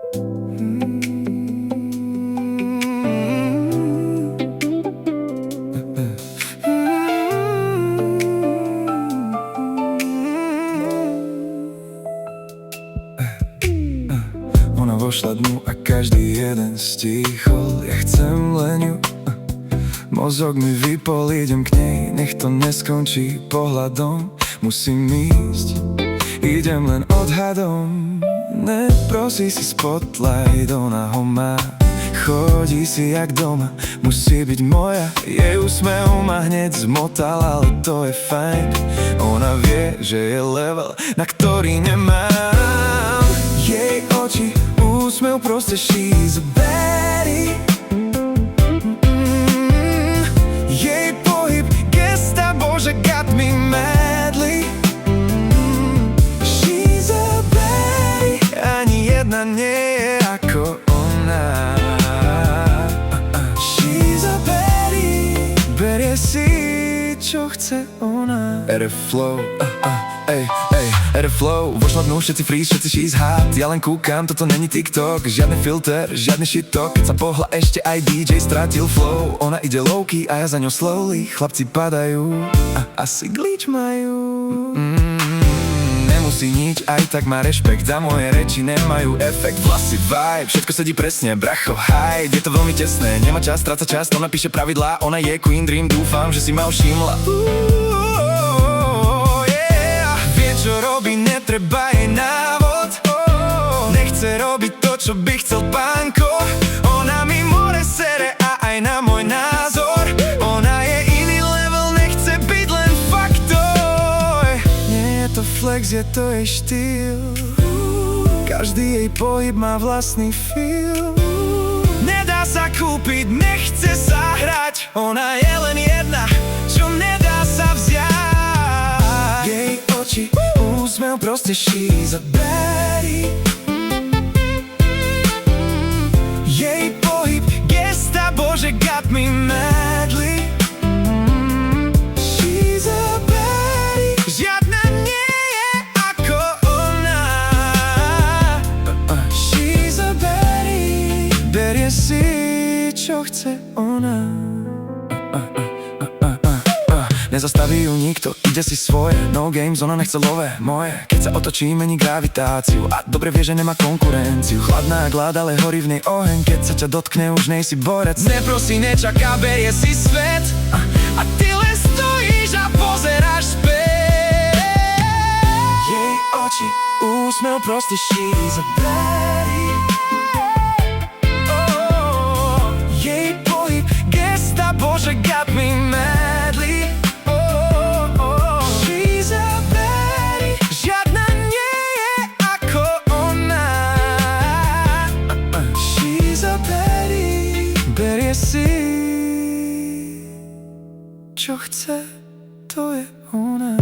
Ona vošla dnu a každý jeden stíchol. Ja chcem len ju, mozog mi vypol, idem k nej, nech to neskončí pohľadom. Musím ísť, idem len odhadom. Neprosí si spotlight, ona ho má. Chodí si jak doma, musí byť moja. Jej úsmev ma hneď zmotal, ale to je fajn. Ona vie, že je level, na ktorý nemám. Jej oči, úsmev, proste she's a baddie. Jej pohyb, gesta, bože, got me madly. She's a baddie, ani jedna nie je ako ona. She's a baddie, berie si, čo chce ona. Airflow, Airflow, vošla dnu, všetci freeze, všetci she's hot. Ja len kúkam, toto není TikTok, žiadny filter, žiadny shitok. Keď sa pohla, ešte aj DJ stratil flow. Ona ide low-key a ja za ňou slowly. Chlapci padajú a asi glitch majú. Nemusí nič, aj tak má rešpekt, za moje reči nemajú efekt. Vlasy, vibe, všetko sedí presne, bracho, hide. Je to veľmi tesné, nemá čas, stráca čas, to napíše pravidlá. Ona je queen dream, dúfam, že si ma všimla. Čo robí, netreba jej návod. Nechce robiť to, čo by chcel pánko. Ona mi more sere a aj na môj názor. Ona je iný level, nechce byť len faktor. Nie je to flex, je to jej štýl. Každý jej pohyb má vlastný feel. Nedá sa kúpiť, nechce sa hrať. Ona je len jedna, čo nedá sa vziať. Jej oči, úsmev, proste she's a baddie. Jej pohyb, gesta, bože, got me madly. She's a baddie, žiadna nie je ako ona. She's a baddie, berie si, čo chce ona. Nezastaví ju nikto, ide si svoje. No games, ona nechce love moje. Keď sa otočí, mení gravitáciu a dobre vie, že nemá konkurenciu. Chladná jak ľad, ale horí v nej oheň. Keď sa ťa dotkne, už nej si borec. Neprosí, nečaká, berie si svet. A ty len stojíš a pozeráš späť. Jej oči, úsmev, proste she's a baddie. Jej pohyb, gesta, bože, got me madly. Berie si, čo chce, to je ona.